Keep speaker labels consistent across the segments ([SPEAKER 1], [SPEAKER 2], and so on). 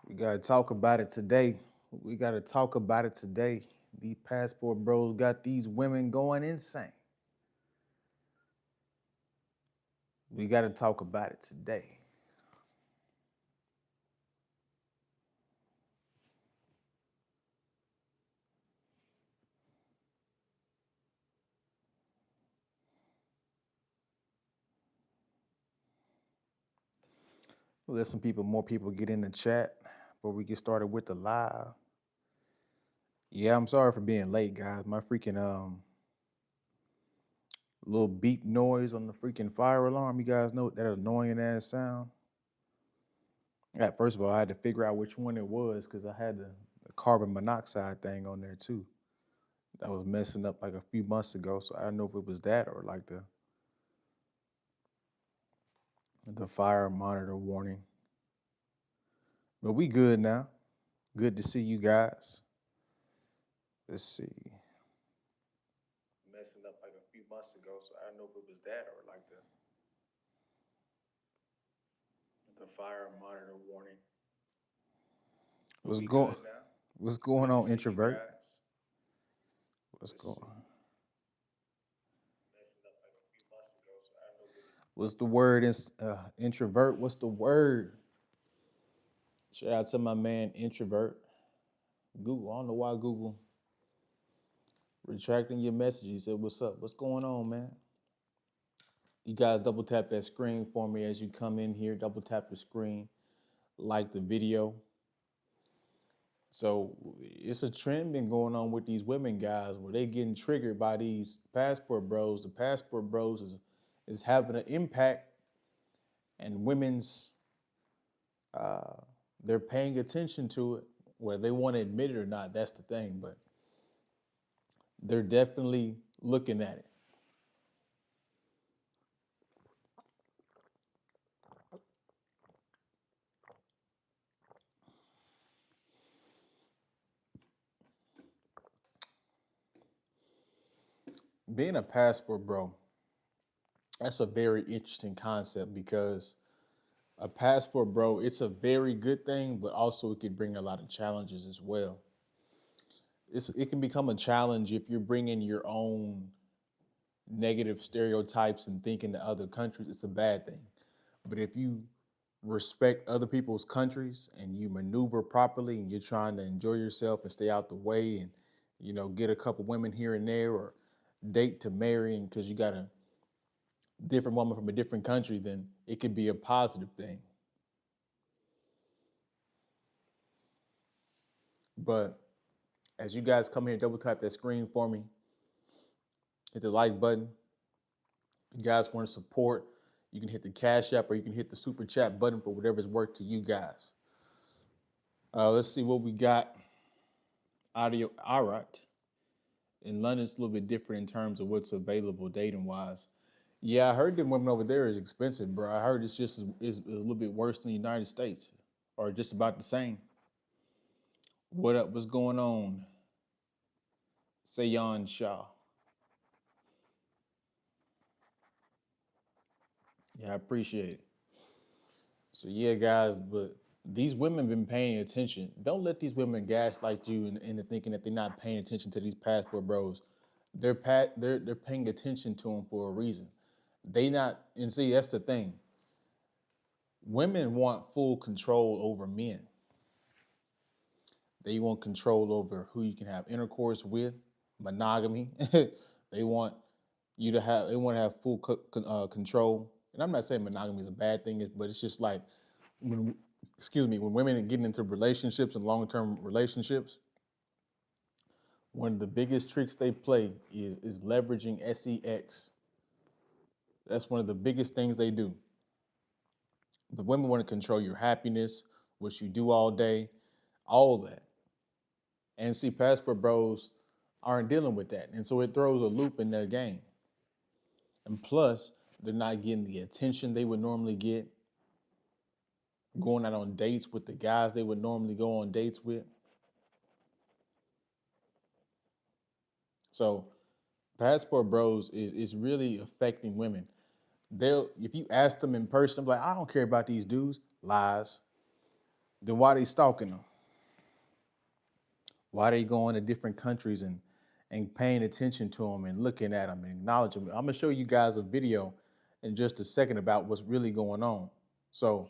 [SPEAKER 1] We gotta talk about it today. We gotta talk about it today. These passport bros got these women going insane. We gotta talk about it today. Let some people, more people get in the chat before we get started with the live. Yeah, I'm sorry for being late, guys. My freaking little beep noise on the freaking fire alarm. You guys know that annoying ass sound. Yeah, first of all, I had to figure out which one it was because I had the carbon monoxide thing on there too. That was messing up like a few months ago. So I don't know if it was that or like the fire monitor warning. But we good now. Good to see you guys. Let's see. Messing up like a few months ago, so I don't know if it was that or like the fire monitor warning. What's going What's going on, introvert? What's going on? What's the word? Introvert. What's the word? Shout out to my man, introvert. Google. I don't know why Google retracting your message. He said, "What's up? What's going on, man?" You guys double tap that screen for me as you come in here. Double tap the screen, like the video. So it's a trend been going on with these women guys where they getting triggered by these passport bros. The passport bros is having an impact, and women's uh, they're paying attention to it, whether they want to admit it or not. That's the thing, but they're definitely looking at it. Being a passport bro, that's a very interesting concept because a passport bro, it's a very good thing, but also it could bring a lot of challenges as well. It can become a challenge if you're bringing your own negative stereotypes and thinking to other countries. It's a bad thing. But if you respect other people's countries and you maneuver properly and you're trying to enjoy yourself and stay out the way and get a couple women here and there or date to marry and because you got a different woman from a different country, then it could be a positive thing. But as you guys come here, double tap that screen for me, hit the like button. If you guys want to support, you can hit the Cash App or you can hit the Super Chat button for whatever's worked to you guys. Let's see what we got. Audio, all right. In London, it's a little bit different in terms of what's available dating wise. Yeah, I heard them women over there is expensive, bro. I heard it's just is a little bit worse than the United States, or just about the same. What up? What's going on? Sayon Shaw. Yeah, I appreciate it. So yeah, guys, but these women been paying attention. Don't let these women gaslight you into thinking that they're not paying attention to these passport bros. They're paying attention to them for a reason. They not and see that's the thing. Women want full control over men. They want control over who you can have intercourse with, monogamy. they want they want to have full control. And I'm not saying monogamy is a bad thing, but it's just like when, excuse me, when women are getting into relationships and long-term relationships, one of the biggest tricks they play is leveraging sex. That's one of the biggest things they do. The women want to control your happiness, what you do all day, all of that. And see, passport bros aren't dealing with that. And so it throws a loop in their game. And plus, they're not getting the attention they would normally get, going out on dates with the guys they would normally go on dates with. So passport bros is really affecting women. They'll if you ask them in person, like, I don't care about these dudes, lies. Then why they stalking them? Why they going to different countries and paying attention to them and looking at them and acknowledging them? I'm gonna show you guys a video in just a second about what's really going on. So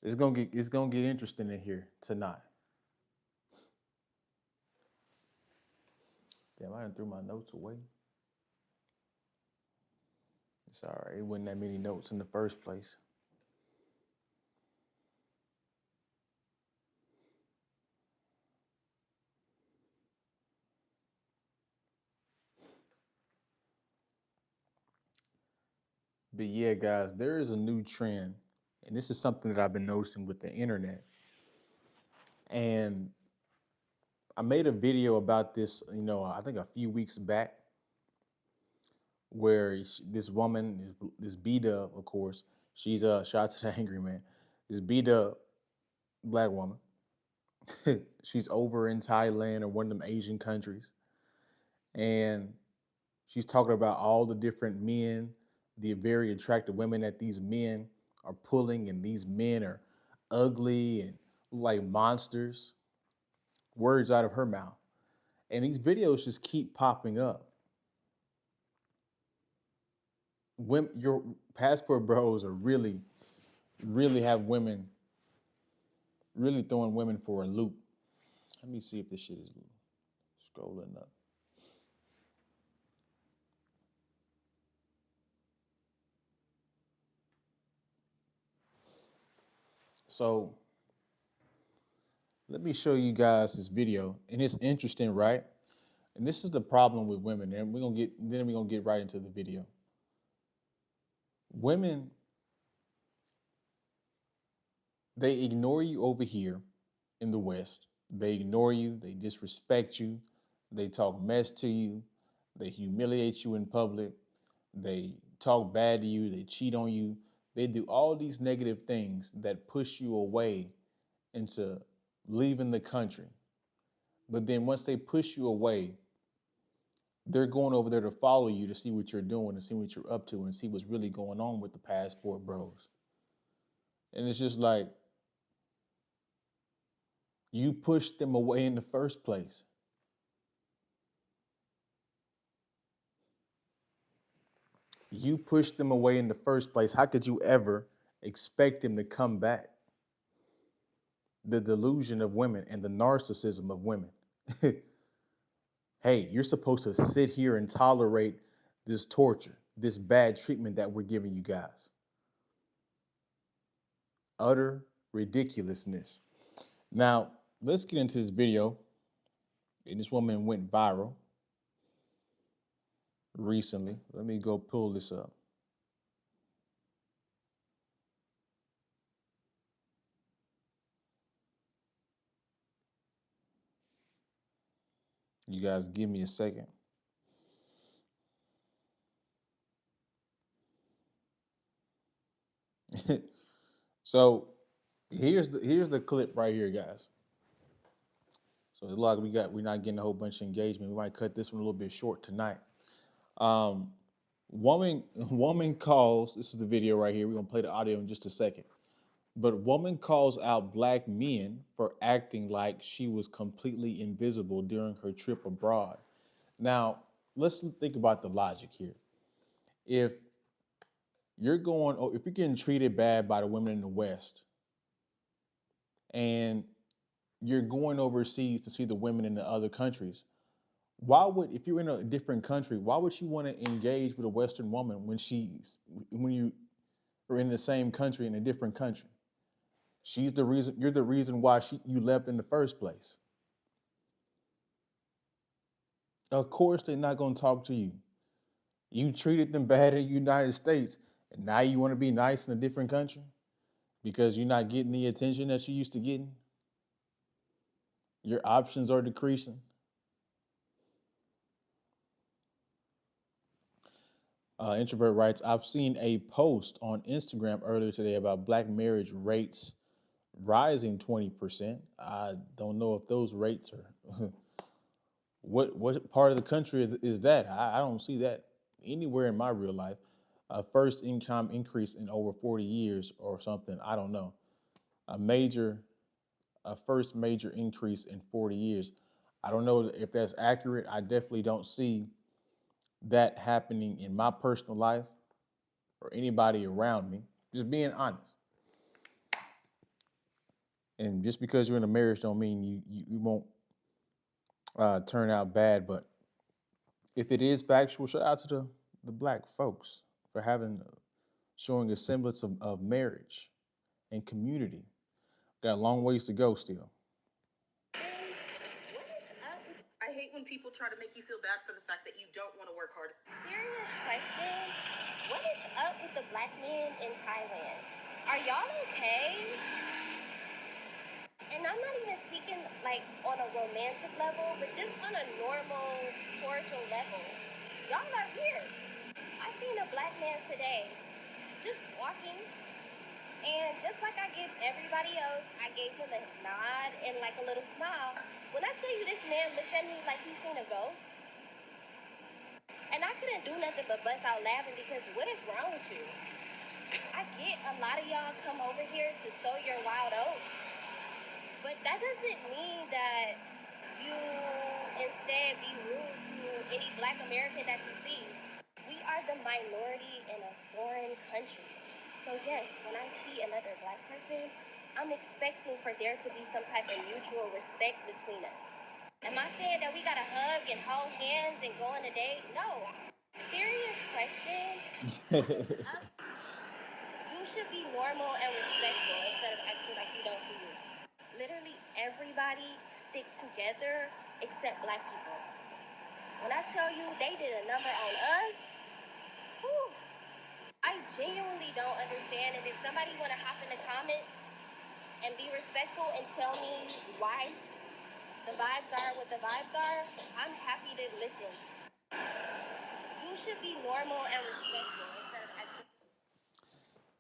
[SPEAKER 1] it's gonna get interesting in here tonight. Damn, I done threw my notes away. It's all right. It wasn't that many notes in the first place. But yeah, guys, there is a new trend, and this is something that I've been noticing with the internet. And I made a video about this, I think a few weeks back, where this woman, this B Dub, of course, she's a shout out to the angry man. This B Dub black woman, she's over in Thailand or one of them Asian countries, and she's talking about all the different men, the very attractive women that these men are pulling, and these men are ugly and like monsters. Words out of her mouth. And these videos just keep popping up. Women, your passport bros are really have women, really throwing women for a loop. Let me see if this shit is scrolling up. So let me show you guys this video, and it's interesting, right? And this is the problem with women, and we're gonna get right into the video. Women, they ignore you over here in the West. They ignore you, they disrespect you, they talk mess to you, they humiliate you in public, they talk bad to you, they cheat on you, they do all these negative things that push you away into leaving the country. But then once they push you away, they're going over there to follow you to see what you're doing and see what you're up to and see what's really going on with the passport bros. And it's just like you pushed them away in the first place. You pushed them away in the first place. How could you ever expect them to come back? The delusion of women and the narcissism of women. Hey, you're supposed to sit here and tolerate this torture, this bad treatment that we're giving you guys. Utter ridiculousness. Now, let's get into this video. And this woman went viral recently. Let me go pull this up. You guys give me a second. So here's the clip right here, guys. So it's like we're not getting a whole bunch of engagement. We might cut this one a little bit short tonight. Um, woman calls. This is the video right here. We're gonna play the audio in just a second. But woman calls out black men for acting like she was completely invisible during her trip abroad. Now, let's think about the logic here. If if you're getting treated bad by the women in the West, and you're going overseas to see the women in the other countries, why would, if you're in a different country, why would you want to engage with a Western woman when you are in the same country in a different country? She's the reason. You're the reason why you left in the first place. Of course, they're not going to talk to you. You treated them bad in the United States, and now you want to be nice in a different country because you're not getting the attention that you used to getting. Your options are decreasing. Introvert writes, I've seen a post on Instagram earlier today about black marriage rates rising 20%. I don't know if those rates are what part of the country is that? I don't see that. anywhere in my real life, a first income increase in over 40 years or something. I don't know. A major, a first major increase in 40 years. I don't know if that's accurate. I definitely don't see that happening in my personal life or anybody around me. Just being honest. And just because you're in a marriage don't mean you won't turn out bad. But if it is factual, shout out to the black folks for having showing a semblance of marriage and community. Got a long ways to go still.
[SPEAKER 2] I hate when people try to make you feel bad for the fact that you don't want to work hard. Serious question. What is up with the black men in Thailand? Are y'all okay? And I'm not even speaking like on a romantic level, but just on a normal, cordial level. Y'all are weird. I seen a black man today just walking, and just like I give everybody else, I gave him a nod and like a little smile. When I tell you this man looked at me like he seen a ghost, and I couldn't do nothing but bust out laughing because what is wrong with you? I get a lot of y'all come over here to sow your wild oats, but that doesn't mean that you instead be rude to any black American that you see. We are the minority in a foreign country. So yes, when I see another black person, I'm expecting for there to be some type of mutual respect between us. Am I saying that we gotta hug and hold hands and go on a date? No. Serious question. You should be normal and respectful instead of acting like you don't see you. Literally everybody stick together except black people. When I tell you they did a number on us, whew, I genuinely don't understand. And if somebody want to hop in the comments and be respectful and tell me why the vibes are what the vibes are, I'm happy to listen. You should be normal and respectful instead of acting.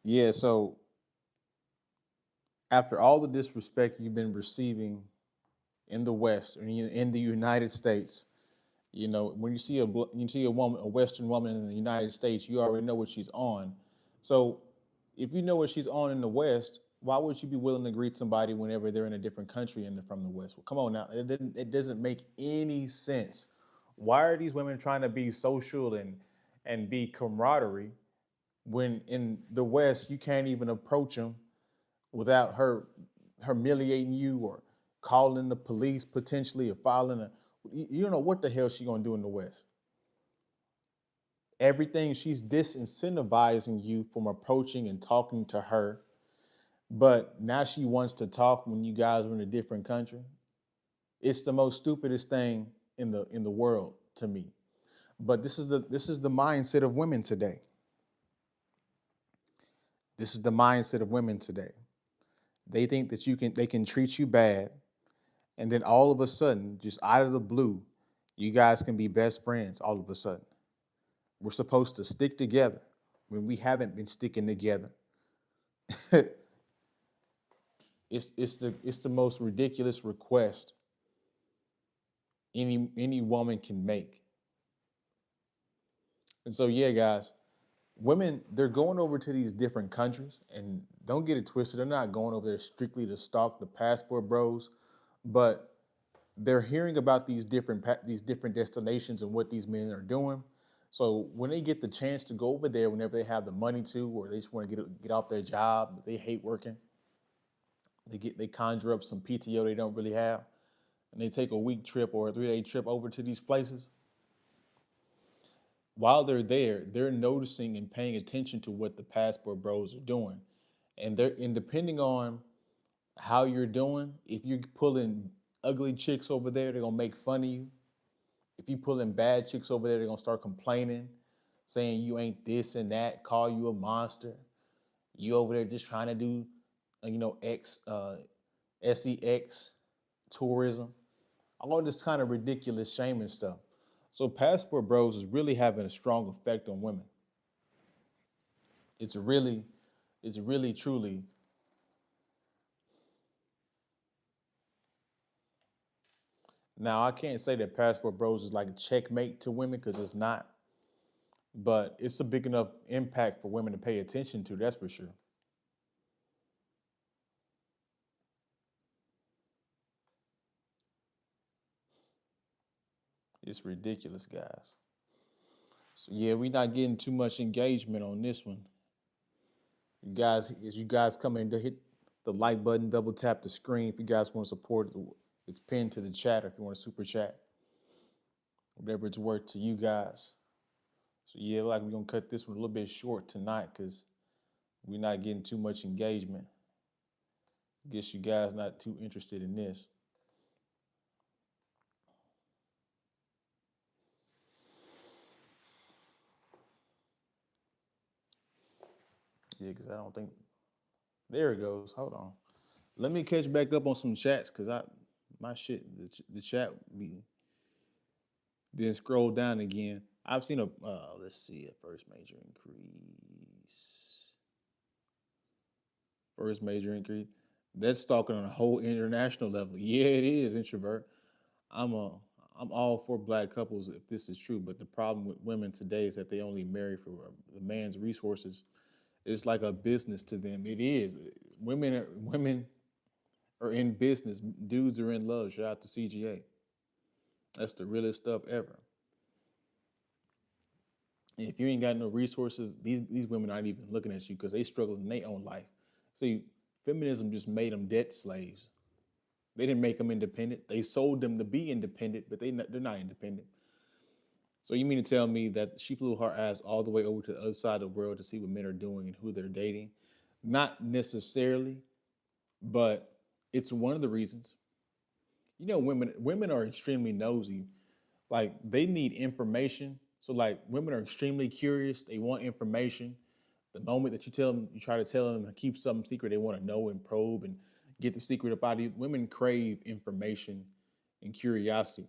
[SPEAKER 1] Yeah, so after all the disrespect you've been receiving in the West or in the United States, you know, when you see a woman, a Western woman in the United States, you already know what she's on. So if you know what she's on in the West, why would you be willing to greet somebody whenever they're in a different country and they're from the West? Well, come on now, it doesn't make any sense. Why are these women trying to be social and be camaraderie when in the West you can't even approach them without her humiliating you or calling the police potentially or filing a you don't know what the hell she gonna do in the West. Everything she's disincentivizing you from approaching and talking to her, but now she wants to talk when you guys are in a different country. It's the most stupidest thing in the world to me. But this is the mindset of women today. This is the mindset of women today. They think that they can treat you bad, and then all of a sudden, just out of the blue, you guys can be best friends all of a sudden. We're supposed to stick together when we haven't been sticking together. It's the most ridiculous request any woman can make. And so yeah, guys, women they're going over to these different countries, and don't get it twisted. They're not going over there strictly to stalk the passport bros, but they're hearing about these different destinations and what these men are doing. So when they get the chance to go over there, whenever they have the money to, or they just want to get off their job, they hate working. They conjure up some PTO they don't really have, and they take a week trip or a 3 day trip over to these places. While they're there, they're noticing and paying attention to what the passport bros are doing, and depending on how you're doing, if you're pulling ugly chicks over there, they're gonna make fun of you. If you pulling bad chicks over there, they're gonna start complaining, saying you ain't this and that, call you a monster. You over there just trying to do, sex tourism, all this kind of ridiculous shaming stuff. So passport bros is really having a strong effect on women. It's really, it's really truly. Now I can't say that passport bros is like a checkmate to women because it's not. but it's a big enough impact for women to pay attention to. That's for sure. It's ridiculous, guys. So yeah, we're not getting too much engagement on this one. You guys, as you guys come in to hit the like button, double tap the screen if you guys want to support it. It's pinned to the chat if you want to super chat, whatever it's worth to you guys. So yeah, like we're gonna cut this one a little bit short tonight because we're not getting too much engagement. Guess you guys not too interested in this. Yeah, because I don't think there it goes. Hold on. Let me catch back up on some chats because I my shit the chat be then scroll down again. I've seen a let's see a first major increase. First major increase. That's talking on a whole international level. Yeah, it is introvert. I'm a I'm all for black couples if this is true, but the problem with women today is that they only marry for the man's resources. It's like a business to them. It is. Women are in business. Dudes are in love. Shout out to CGA. That's the realest stuff ever. And if you ain't got no resources, these women aren't even looking at you because they struggle in their own life. See, feminism just made them debt slaves. They didn't make them independent. They sold them to be independent, but they're not independent. So you mean to tell me that she flew her ass all the way over to the other side of the world to see what men are doing and who they're dating? Not necessarily, but it's one of the reasons. You know, women are extremely nosy. Like they need information. So like women are extremely curious. They want information. The moment that you tell them, you try to tell them to keep something secret, they want to know and probe and get the secret about it. Women crave information and curiosity.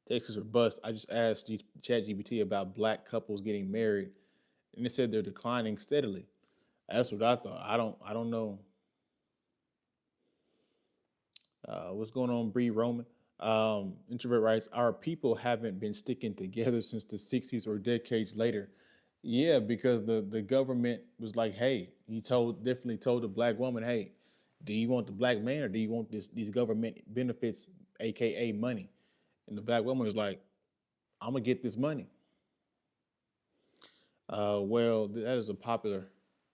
[SPEAKER 1] Texas or bust. I just asked ChatGPT about black couples getting married, and it said they're declining steadily. That's what I thought. I don't know what's going on, Bree Roman. Introvert writes, our people haven't been sticking together since the 60s or decades later. Yeah, because the government was like, hey, he definitely told the black woman, hey, do you want the black man or do you want these government benefits, aka money? And the black woman was like, I'm gonna get this money. Well, that is a popular.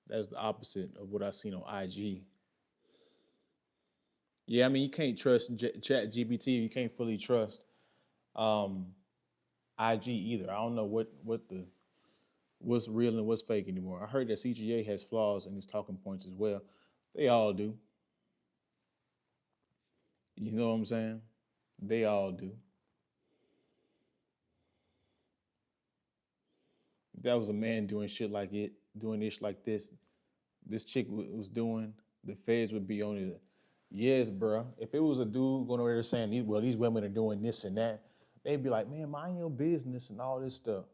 [SPEAKER 1] That's the opposite of what I've seen on IG. Yeah, I mean you can't trust Chat GPT. You can't fully trust um, IG either. I don't know what's real and what's fake anymore. I heard that CGA has flaws in its talking points as well. They all do. You know what I'm saying? They all do. If that was a man doing shit like it, doing ish like this chick was doing, the feds would be on it. Yes, bro. If it was a dude going over there saying, well, these women are doing this and that, they'd be like, man, mind your business and all this stuff.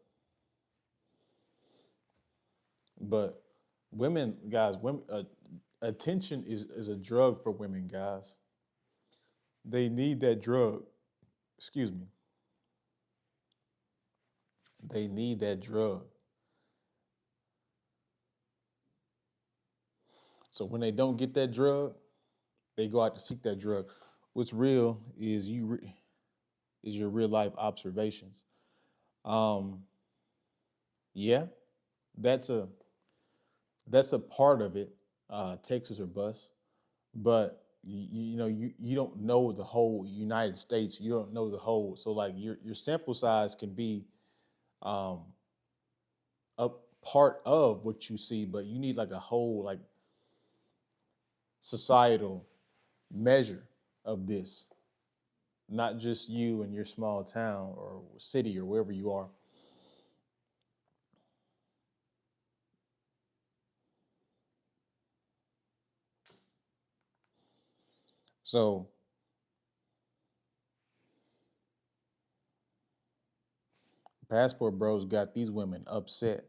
[SPEAKER 1] But women, guys, women, attention is a drug for women, guys. They need that drug. Excuse me. They need that drug. So when they don't get that drug, they go out to seek that drug. What's real is is your real life observations. Um, yeah, that's a that's a part of it, Texas or bust. But you don't know the whole United States. You don't know the whole. So like your sample size can be um, a part of what you see, but you need like a whole like societal measure of this, not just you and your small town or city or wherever you are. So passport bros got these women upset,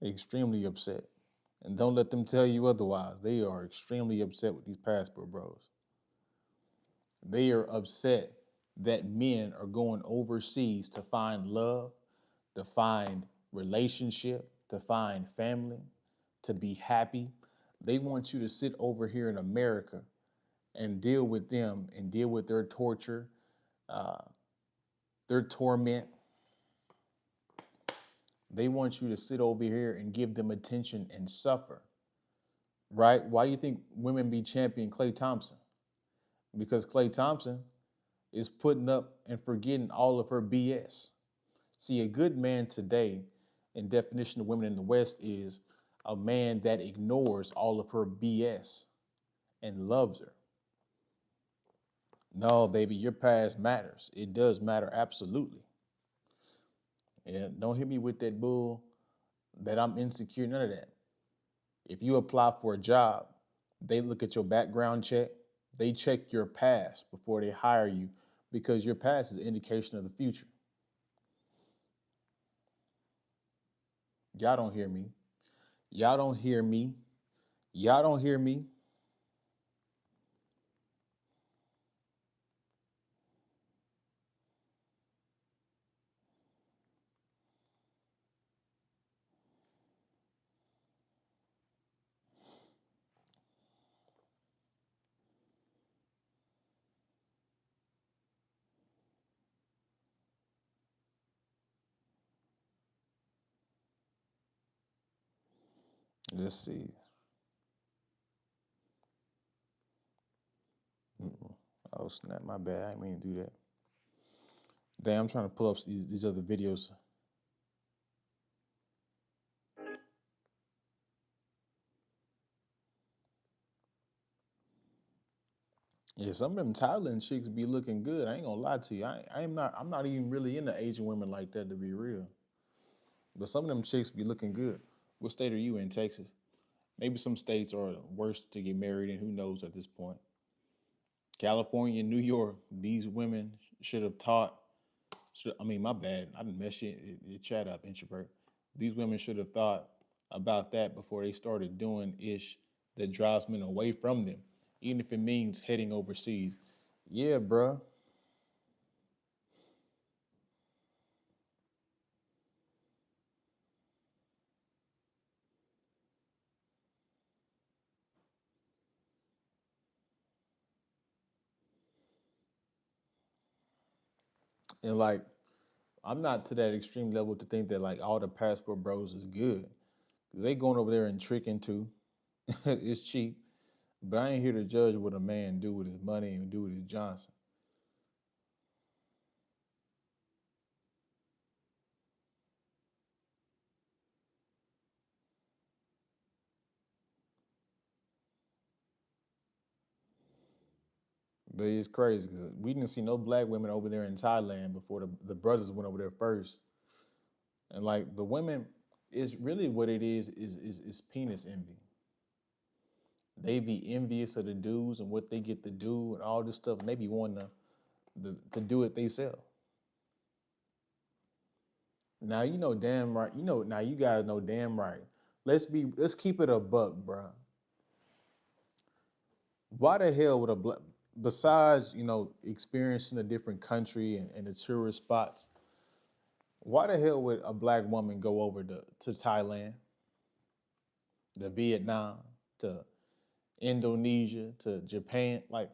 [SPEAKER 1] extremely upset. And don't let them tell you otherwise. They are extremely upset with these passport bros. They are upset that men are going overseas to find love, to find relationship, to find family, to be happy. They want you to sit over here in America and deal with them and deal with their torture, uh, their torment. They want you to sit over here and give them attention and suffer, right? Why do you think women be championing Klay Thompson? Because Klay Thompson is putting up and forgetting all of her BS. See, a good man today, in definition of women in the West, is a man that ignores all of her BS and loves her. No, baby, your past matters. It does matter, absolutely. And don't hit me with that bull that I'm insecure, none of that. If you apply for a job, they look at your background check, they check your past before they hire you because your past is an indication of the future. Y'all don't hear me. Y'all don't hear me. Y'all don't hear me. Let's see. Mm-mm. Oh snap! My bad. I didn't mean to do that. Damn, I'm trying to pull up these other videos. Yeah, some of them Thailand chicks be looking good. I ain't gonna lie to you. I am not. I'm not even really into Asian women like that to be real. But some of them chicks be looking good. What state are you in? Texas? Maybe some states are worse to get married in. Who knows at this point? California, New York. These women should have taught. I mean, my bad. I didn't mess your chat up, introvert. These women should have thought about that before they started doing ish that drives men away from them, even if it means heading overseas. Yeah, bruh. And like, I'm not to that extreme level to think that like all the passport bros is good. Cause they going over there and tricking too. It's cheap. But I ain't here to judge what a man do with his money and do with his Johnson. But it's crazy because we didn't see no black women over there in Thailand before the brothers went over there first. And like the women is really what it is penis envy. They be envious of the dudes and what they get to do and all this stuff, and they be wanting to do it themselves. Now you know damn right. You know now you guys know damn right. Let's keep it a buck, bro. Why the hell would a black besides experiencing a different country and the tourist spots? Why the hell would a black woman go over to Thailand, to Vietnam, to Indonesia, to Japan? Like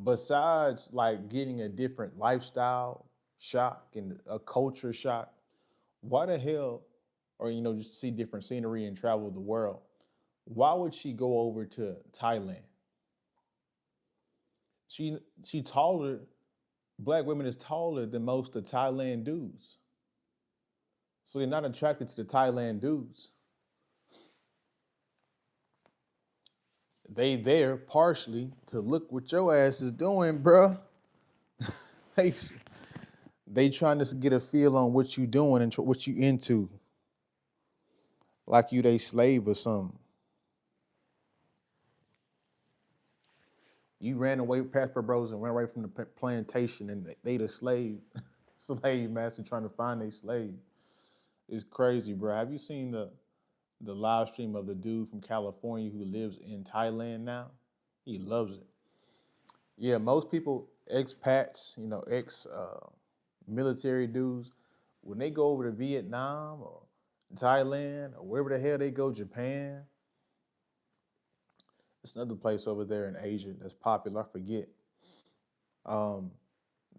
[SPEAKER 1] besides like getting a different lifestyle shock and a culture shock, why the hell, or just see different scenery and travel the world? Why would she go over to Thailand? She taller. Black women is taller than most of Thailand dudes, so they're not attracted to the Thailand dudes. They there partially to look what your ass is doing, bruh. they they trying to get a feel on what you doing and what you into, like you they slave or something. You ran away with Pastor Bros and ran away from the plantation, and they the slave, slave master trying to find a slave. It's crazy, bro. Have you seen the live stream of the dude from California who lives in Thailand now? He loves it. Yeah, most people, expats, ex military dudes, when they go over to Vietnam or Thailand or wherever the hell they go, Japan, it's another place over there in Asia that's popular. I forget. Um,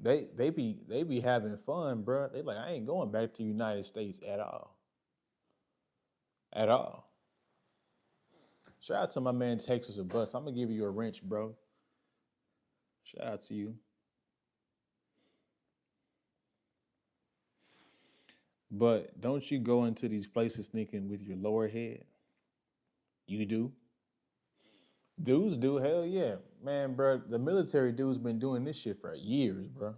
[SPEAKER 1] they be having fun, bro. They like, I ain't going back to the United States at all. Shout out to my man Texas or Bus. I'm gonna give you a wrench, bro. Shout out to you. But don't you go into these places thinking with your lower head. You do. Dudes do. Hell yeah, man, bro. The military dudes been doing this shit for years, bro.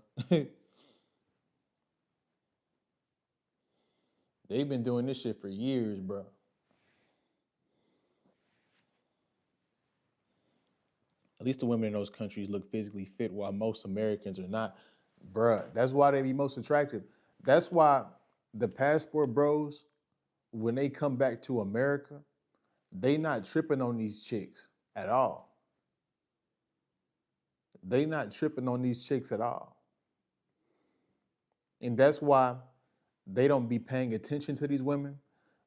[SPEAKER 1] They've been doing this shit for years, bro. At least the women in those countries look physically fit, while most Americans are not, bruh. That's why they be most attractive. That's why the passport bros, when they come back to America, they not tripping on these chicks at all. They not tripping on these chicks at all. And that's why they don't be paying attention to these women.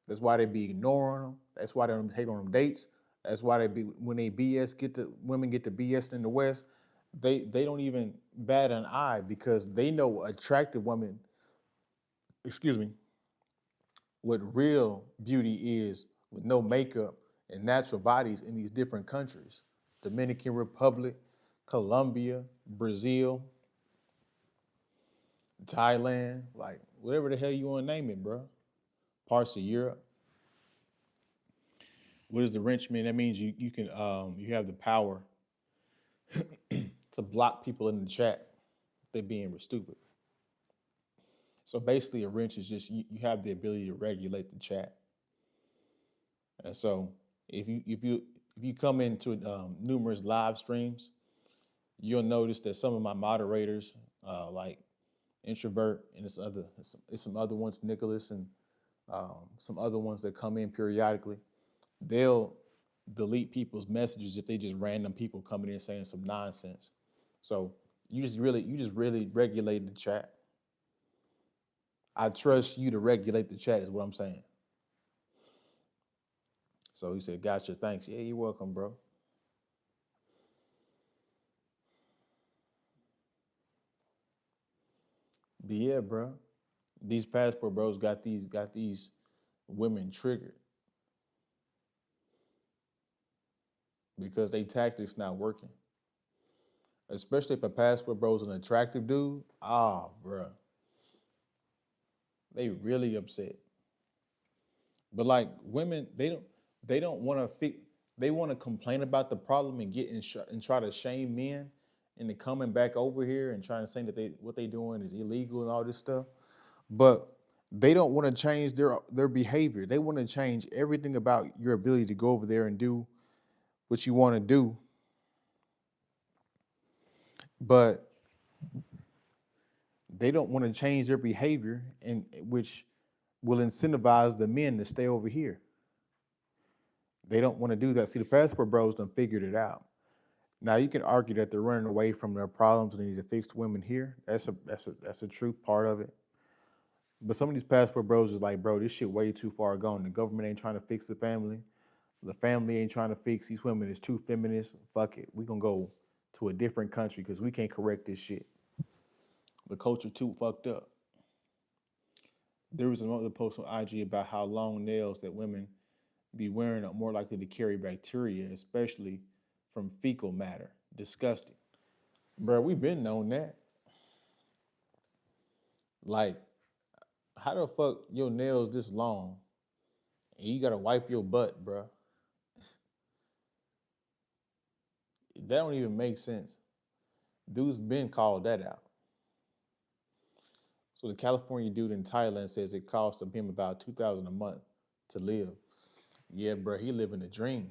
[SPEAKER 1] That's why they be ignoring them. That's why they don't take on them dates. That's why they be when they BS get to women get to BS in the West, they don't even bat an eye because they know attractive women, excuse me, what real beauty is with no makeup and natural bodies in these different countries. Dominican Republic, Colombia, Brazil, Thailand, like whatever the hell you want to name it, bro. Parts of Europe. What is the wrench mean? That means you can you have the power to block people in the chat if they being stupid. So basically, a wrench is just you have the ability to regulate the chat. And so if you come into numerous live streams, you'll notice that some of my moderators, like introvert, and it's some other ones, Nicholas, and some other ones that come in periodically. They'll delete people's messages if they just random people coming in saying some nonsense. So you just really regulate the chat. I trust you to regulate the chat is what I'm saying. So he said, "Gotcha, thanks." Yeah, you're welcome, bro. But yeah, bro, these passport bros got these women triggered because they tactics not working. Especially if a passport bro's an attractive dude. Ah, bro, they really upset. But like women, they don't want to fix. They want to complain about the problem and and try to shame men into coming back over here and trying to say that they what they doing is illegal and all this stuff. But they don't want to change their behavior. They want to change everything about your ability to go over there and do what you want to do. But they don't want to change their behavior, and which will incentivize the men to stay over here. They don't want to do that. See, the passport bros done figured it out. Now you can argue that they're running away from their problems and they need to fix women here. That's a true part of it. But some of these passport bros is like, bro, this shit way too far gone. The government ain't trying to fix the family. The family ain't trying to fix these women. It's too feminist. Fuck it. We gonna go to a different country because we can't correct this shit. The culture too fucked up. There was another post on IG about how long nails that women be wearing are more likely to carry bacteria, especially from fecal matter. Disgusting. Bro, we been known that. Like, how the fuck your nails this long and you gotta wipe your butt, bro? That don't even make sense. Dude's been called that out. So the California dude in Thailand says it costs him about 2,000 a month to live. Yeah, bro, he living a dream.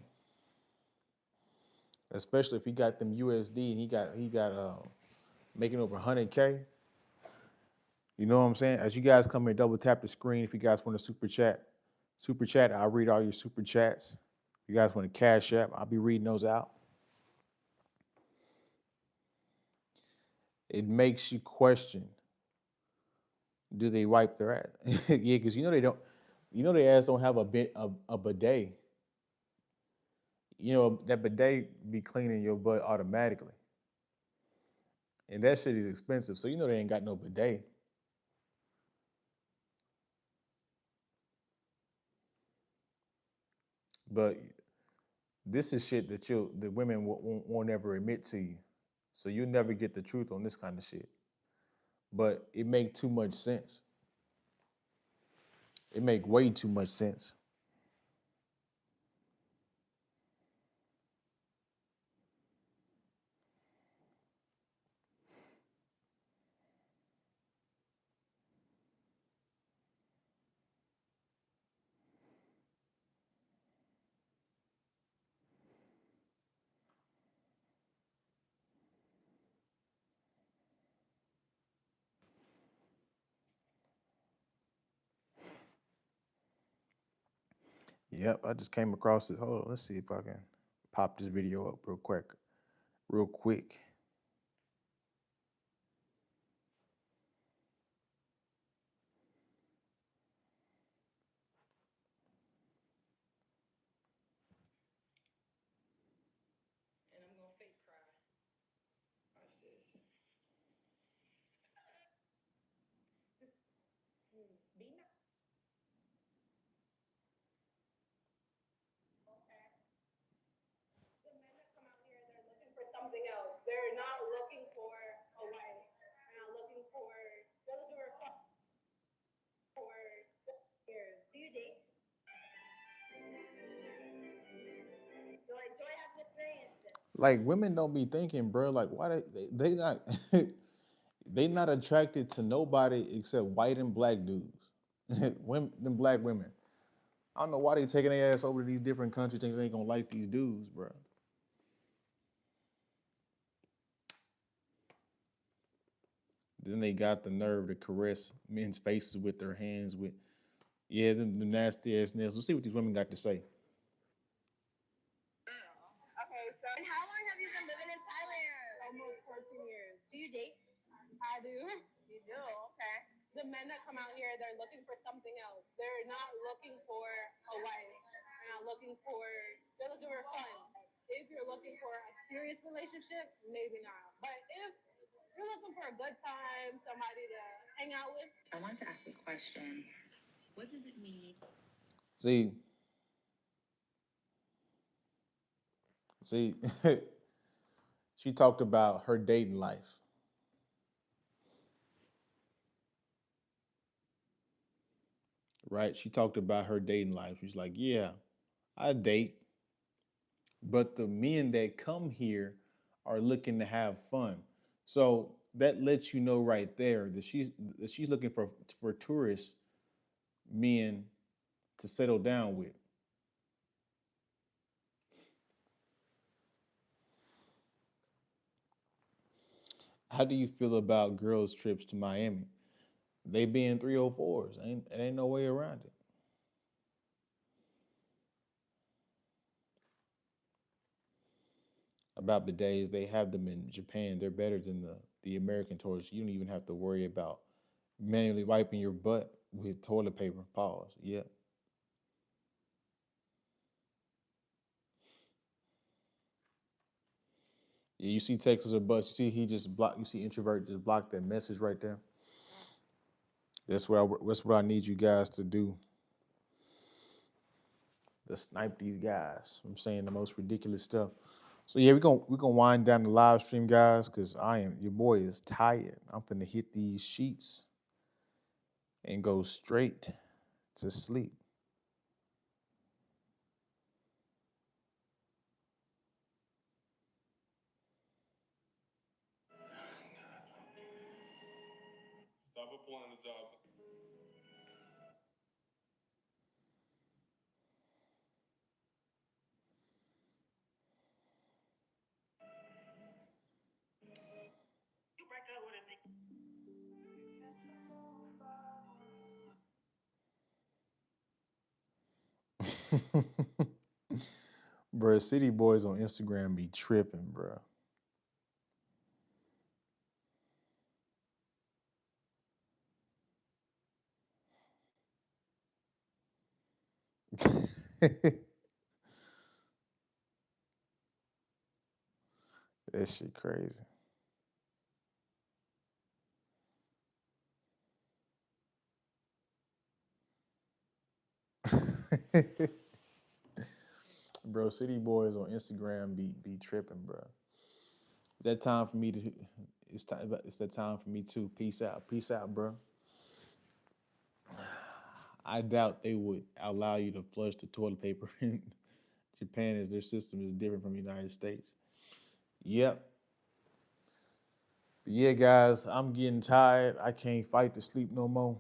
[SPEAKER 1] Especially if he got them USD and he got making over 100K. You know what I'm saying? As you guys come here, double tap the screen if you guys want to super chat. I'll read all your super chats. If you guys want to cash app, I'll be reading those out. it makes you question: do they wipe their ass? Yeah, because they don't. Their ass don't have a bidet. That bidet be cleaning your butt automatically, and that shit is expensive. So they ain't got no bidet. But this is shit that the women won't ever admit to you. So you'll never get the truth on this kind of shit. But it make too much sense. It make way too much sense. Yep, I just came across it. Hold on, let's see if I can pop this video up real quick. Real quick. Like women don't be thinking, bro. Like why they not they not attracted to nobody except white and black dudes. Women, them black women. I don't know why they taking their ass over to these different countries thinking they gonna like these dudes, bro. Then they got the nerve to caress men's faces with their hands with yeah, them nasty ass nails. Let's see what these women got to say. See, see, she talked about her dating life, right? She talked about her dating life. She's like, yeah, I date, but the men that come here are looking to have fun. So that lets you know right there that she's looking for tourist men to settle down with. How do you feel about girls' trips to Miami? They being 304s. Ain't no way around it. About bidets, they have them in Japan. They're better than the American toilets. You don't even have to worry about manually wiping your butt with toilet paper. Pause. Yeah. Yeah, you see Texas or bus. You see he just block. You see introvert just block that message right there. That's what I need you guys to do. To snipe these guys. I'm saying the most ridiculous stuff. So yeah, we're gonna wind down the live stream, guys, because your boy is tired. I'm finna hit these sheets and go straight to sleep. Bruh, city boys on Instagram be tripping, bruh. That shit crazy. Bro, city boys on Instagram be tripping, bro. That time for me to it's time it's that time for me too. Peace out. Peace out, bro. I doubt they would allow you to flush the toilet paper in Japan as their system is different from the United States. Yep. But yeah, guys, I'm getting tired. I can't fight to sleep no more.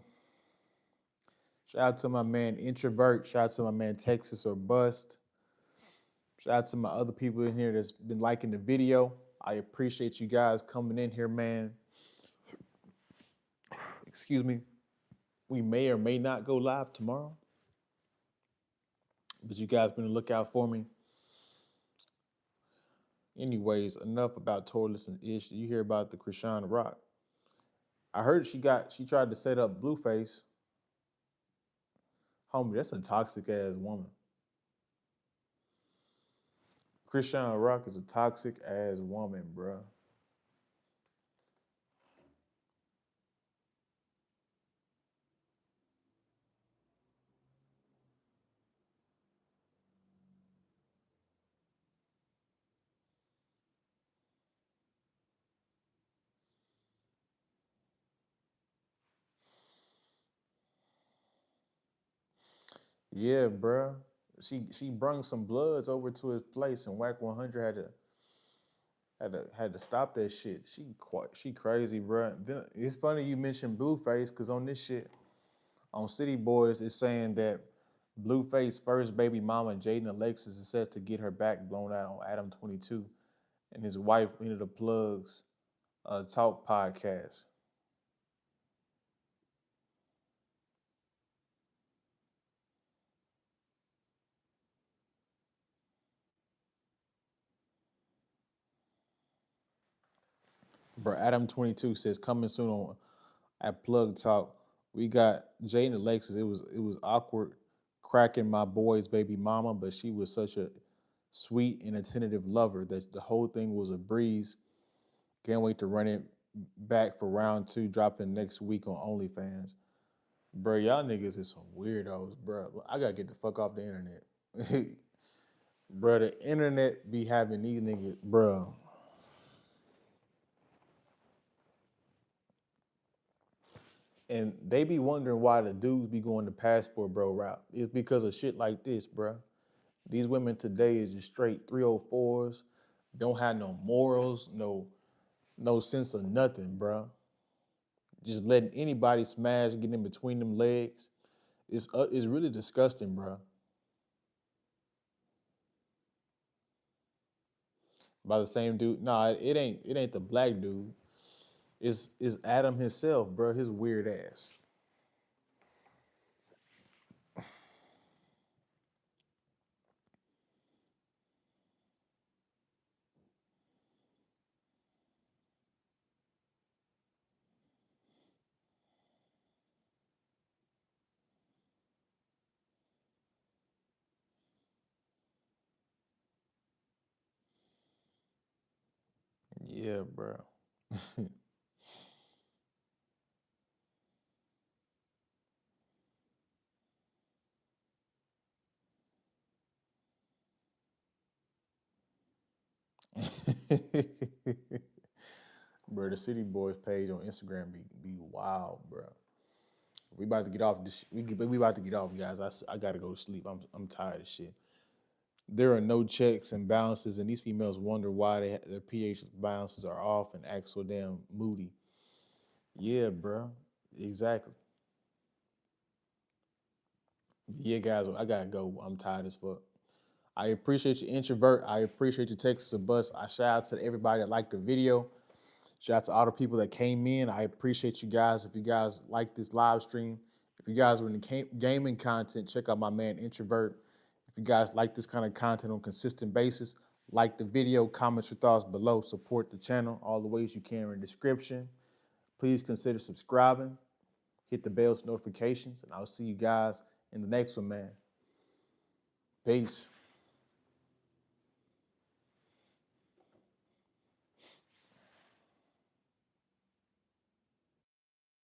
[SPEAKER 1] Shout out to my man Introvert. Shout out to my man Texas or Bust. Shout out to my other people in here that's been liking the video. I appreciate you guys coming in here, man. Excuse me. We may or may not go live tomorrow, but you guys been on the lookout for me. Anyways, enough about toilets and ish. You hear about the Krishan Rock. I heard she tried to set up Blueface. Homie, that's a toxic ass woman. Krishan Rock is a toxic ass woman, bruh. Yeah, bruh. She brung some bloods over to his place and Whack 100 had to stop that shit. She crazy, bruh. Then it's funny you mentioned Blueface because on this shit on City Boys it's saying that Blueface first baby mama Jaden Alexis is set to get her back blown out on Adam 22, and his wife ended the plugs talk podcast. Bro, Adam 22 says coming soon on at Plug Talk. We got Jay and Alexis. It was awkward cracking my boy's baby mama, but she was such a sweet and attentive lover that the whole thing was a breeze. Can't wait to run it back for round two, dropping next week on OnlyFans. Bro, y'all niggas is some weirdos, bro. I gotta get the fuck off the internet. Bro, the internet be having these niggas, bro. And they be wondering why the dudes be going the passport bro route. It's because of shit like this, bro. These women today is just straight 304s, don't have no morals, no sense of nothing, bro. Just letting anybody smash, get in between them legs. It's really disgusting, bro. By the same dude, nah, it ain't the black dude. It's Adam himself, bro. His weird ass. Yeah, bro. Bro, the City Boys page on Instagram be wild, bro. We about to get off this. We about to get off, guys. I gotta go to sleep. I'm tired of shit. There are no checks and balances, and these females wonder why their pH balances are off and act so damn moody. Yeah, bro. Exactly. Yeah, guys. I gotta go. I'm tired as fuck. I appreciate you, introvert. I appreciate you, Texas a bus. I shout out to everybody that liked the video. Shout out to all the people that came in. I appreciate you guys. If you guys like this live stream, if you guys are in the gaming content, check out my man Introvert. If you guys like this kind of content on a consistent basis, like the video, comment your thoughts below, support the channel all the ways you can in the description. Please consider subscribing, hit the bell's notifications, and I'll see you guys in the next one, man. Peace.